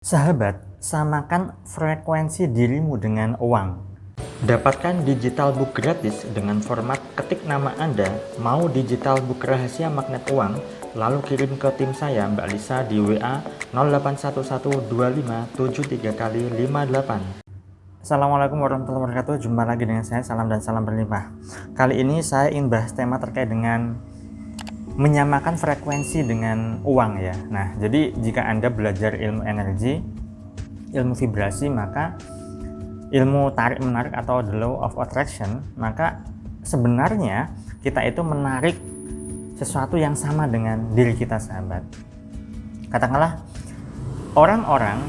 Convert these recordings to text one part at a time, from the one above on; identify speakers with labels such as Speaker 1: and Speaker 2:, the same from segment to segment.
Speaker 1: Sahabat, samakan frekuensi dirimu dengan uang. Dapatkan digital book gratis dengan format ketik nama Anda, mau digital book rahasia magnet uang, lalu kirim ke tim saya Mbak Lisa di WA 08112573 kali 58. Assalamualaikum warahmatullahi wabarakatuh. Jumpa lagi dengan saya, salam dan salam berlimpah. Kali ini saya ingin bahas tema terkait dengan menyamakan frekuensi dengan uang ya. Nah, jadi jika Anda belajar ilmu energi, ilmu vibrasi, maka ilmu tarik menarik atau the law of attraction, maka sebenarnya kita itu menarik sesuatu yang sama dengan diri kita, sahabat. Katakanlah orang-orang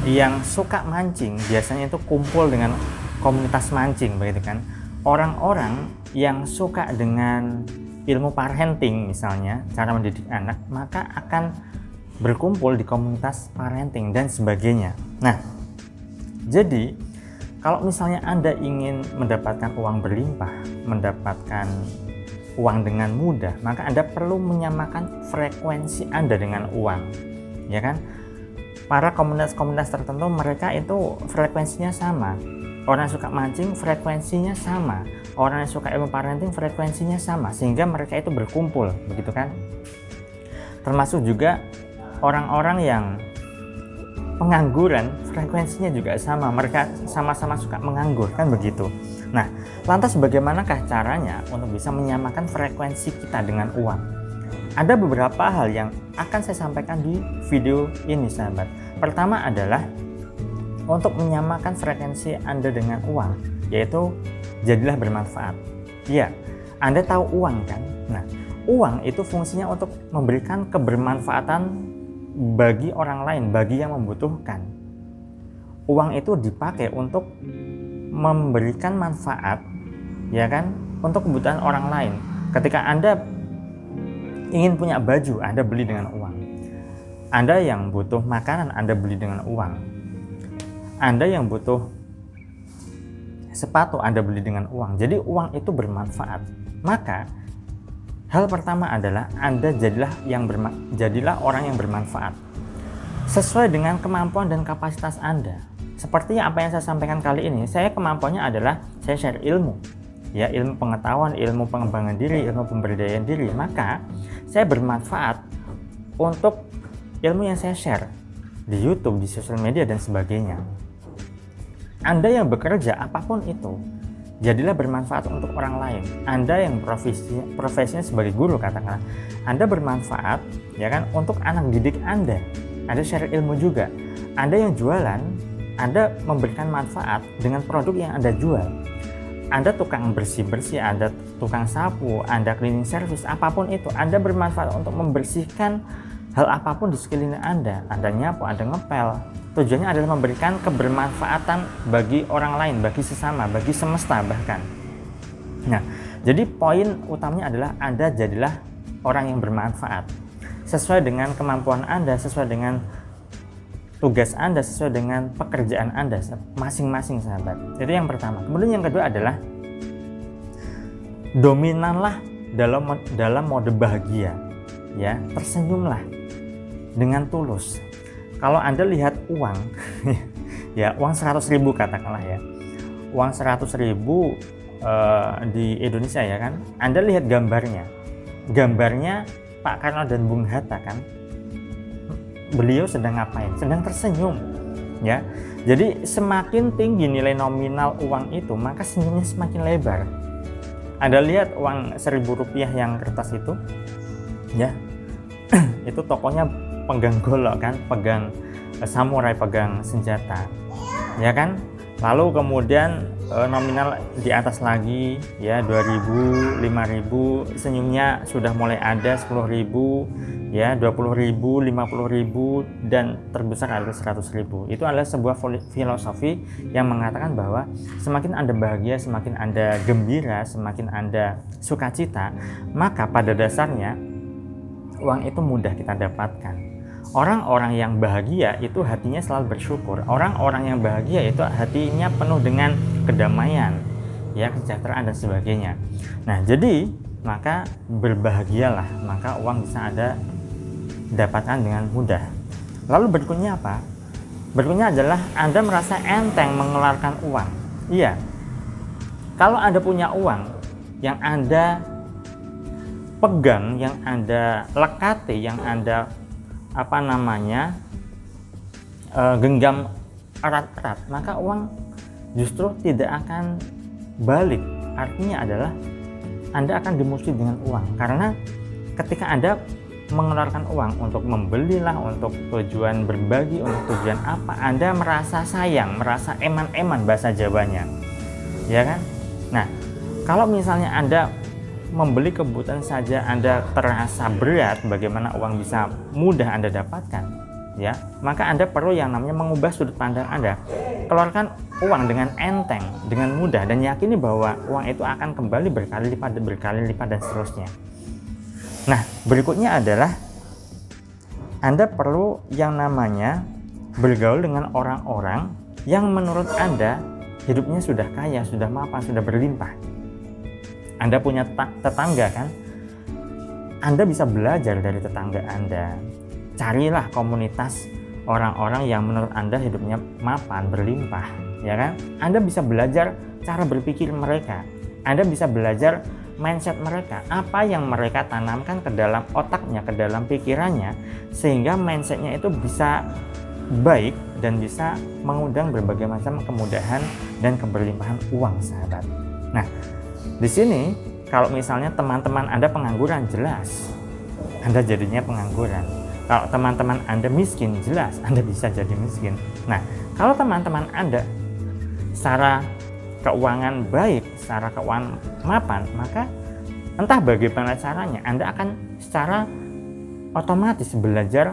Speaker 1: yang suka mancing biasanya itu kumpul dengan komunitas mancing, begitu kan? Orang-orang yang suka dengan ilmu parenting misalnya, cara mendidik anak, maka akan berkumpul di komunitas parenting dan sebagainya. Nah, jadi kalau misalnya Anda ingin mendapatkan uang berlimpah, mendapatkan uang dengan mudah, maka Anda perlu menyamakan frekuensi Anda dengan uang, ya kan? Para komunitas-komunitas tertentu mereka itu frekuensinya sama. Orang yang suka mancing frekuensinya sama, orang yang suka ilmu parenting frekuensinya sama, sehingga mereka itu berkumpul, begitu kan? Termasuk juga orang-orang yang pengangguran frekuensinya juga sama, mereka sama-sama suka menganggur, kan begitu. Nah, lantas bagaimanakah caranya untuk bisa menyamakan frekuensi kita dengan uang? Ada beberapa hal yang akan saya sampaikan di video ini, sahabat. Pertama adalah untuk menyamakan frekuensi Anda dengan uang, yaitu jadilah bermanfaat. Ya, Anda tahu uang kan? Nah, uang itu fungsinya untuk memberikan kebermanfaatan bagi orang lain, bagi yang membutuhkan. Uang itu dipakai untuk memberikan manfaat, ya kan? Untuk kebutuhan orang lain. Ketika Anda ingin punya baju, Anda beli dengan uang. Anda yang butuh makanan, Anda beli dengan uang. Anda yang butuh sepatu, Anda beli dengan uang. Jadi uang itu bermanfaat. Maka hal pertama adalah Anda jadilah orang yang bermanfaat sesuai dengan kemampuan dan kapasitas Anda. Seperti apa yang saya sampaikan kali ini, saya kemampuannya adalah saya share ilmu, ya, ilmu pengetahuan, ilmu pengembangan diri, ilmu pemberdayaan diri. Maka saya bermanfaat untuk ilmu yang saya share di YouTube, di sosial media dan sebagainya. Anda yang bekerja apapun itu, jadilah bermanfaat untuk orang lain. Anda yang profesinya sebagai guru, katakanlah, Anda bermanfaat, ya kan, untuk anak didik Anda. Anda share ilmu juga. Anda yang jualan, Anda memberikan manfaat dengan produk yang Anda jual. Anda tukang bersih-bersih, Anda tukang sapu, Anda cleaning service, apapun itu, Anda bermanfaat untuk membersihkan hal apapun di sekeliling Anda. Anda nyapu, Anda ngepel. Tujuannya adalah memberikan kebermanfaatan bagi orang lain, bagi sesama, bagi semesta bahkan. Nah, jadi poin utamanya adalah Anda jadilah orang yang bermanfaat. Sesuai dengan kemampuan Anda, sesuai dengan tugas Anda, sesuai dengan pekerjaan Anda masing-masing, sahabat. Itu yang pertama. Kemudian yang kedua adalah dominanlah dalam mode bahagia. Ya, tersenyumlah dengan tulus. Kalau Anda lihat uang, ya, uang 100.000 katakanlah ya, uang 100.000 di Indonesia, ya kan, Anda lihat gambarnya Pak Karno dan Bung Hatta kan, beliau sedang ngapain? Sedang tersenyum, ya. Jadi semakin tinggi nilai nominal uang itu, maka senyumnya semakin lebar. Anda lihat uang 1.000 rupiah yang kertas itu, ya, itu tokonya pegang golok kan, pegang samurai, pegang senjata, ya kan. Lalu kemudian nominal di atas lagi, ya, 2.000, 5.000, senyumnya sudah mulai ada 10.000, ya, 20.000, 50.000, dan terbesar adalah 100.000. Itu adalah sebuah filosofi yang mengatakan bahwa semakin Anda bahagia, semakin Anda gembira, semakin Anda sukacita, maka pada dasarnya uang itu mudah kita dapatkan. Orang-orang yang bahagia itu hatinya selalu bersyukur. Orang-orang yang bahagia itu hatinya penuh dengan kedamaian, ya, kesejahteraan dan sebagainya. Nah, jadi maka berbahagialah, maka uang bisa Anda dapatkan dengan mudah. Lalu berikutnya apa? Berikutnya adalah Anda merasa enteng mengeluarkan uang. Iya, kalau Anda punya uang yang Anda pegang, yang Anda lekati, yang Anda genggam erat-erat, maka uang justru tidak akan balik. Artinya adalah Anda akan dimusuhi dengan uang, karena ketika Anda mengeluarkan uang untuk membelilah, untuk tujuan berbagi, untuk tujuan apa, Anda merasa sayang, merasa eman-eman bahasa Jawanya, ya kan? Nah, kalau misalnya Anda membeli kebutuhan saja Anda terasa berat, bagaimana uang bisa mudah Anda dapatkan, ya, maka Anda perlu yang namanya mengubah sudut pandang Anda. Keluarkan uang dengan enteng, dengan mudah, dan yakini bahwa uang itu akan kembali berkali lipat dan seterusnya. Nah, berikutnya adalah Anda perlu yang namanya bergaul dengan orang-orang yang menurut Anda hidupnya sudah kaya, sudah mapan, sudah berlimpah. Anda punya tetangga kan? Anda bisa belajar dari tetangga Anda. Carilah komunitas orang-orang yang menurut Anda hidupnya mapan, berlimpah, ya kan? Anda bisa belajar cara berpikir mereka. Anda bisa belajar mindset mereka, apa yang mereka tanamkan ke dalam otaknya, ke dalam pikirannya, sehingga mindsetnya itu bisa baik dan bisa mengundang berbagai macam kemudahan dan keberlimpahan uang, sahabat. Nah, di sini kalau misalnya teman-teman Anda pengangguran, jelas Anda jadinya pengangguran. Kalau teman-teman Anda miskin, jelas Anda bisa jadi miskin. Nah, kalau teman-teman Anda secara keuangan baik, secara keuangan mapan, maka entah bagaimana caranya Anda akan secara otomatis belajar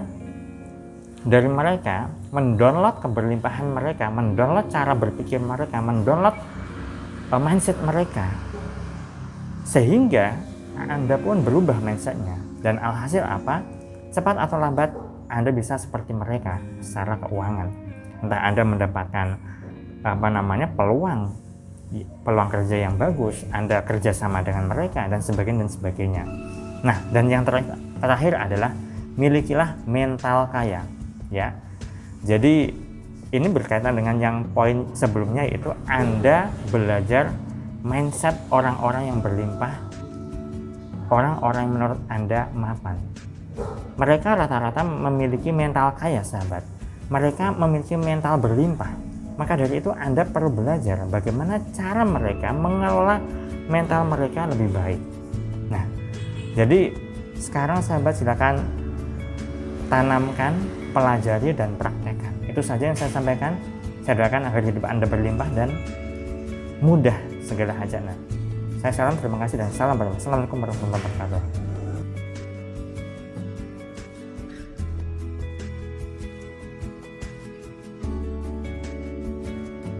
Speaker 1: dari mereka, mendownload keberlimpahan mereka, mendownload cara berpikir mereka, mendownload mindset mereka, sehingga Anda pun berubah mindsetnya, dan alhasil apa? Cepat atau lambat Anda bisa seperti mereka secara keuangan. Entah Anda mendapatkan peluang kerja yang bagus, Anda kerjasama dengan mereka, dan sebagainya. Nah, dan yang terakhir adalah milikilah mental kaya, ya. Jadi ini berkaitan dengan yang poin sebelumnya, yaitu Anda belajar mindset orang-orang yang berlimpah, orang-orang yang menurut Anda mapan. Mereka rata-rata memiliki mental kaya, sahabat. Mereka memiliki mental berlimpah. Maka dari itu Anda perlu belajar bagaimana cara mereka mengelola mental mereka lebih baik. Nah, jadi sekarang sahabat silakan tanamkan, pelajari, dan praktekkan. Itu saja yang saya sampaikan. Saya doakan agar hidup Anda berlimpah dan mudah segala hajatnya. Saya salam, terima kasih, dan salam berkah. Assalamualaikum warahmatullahi wabarakatuh.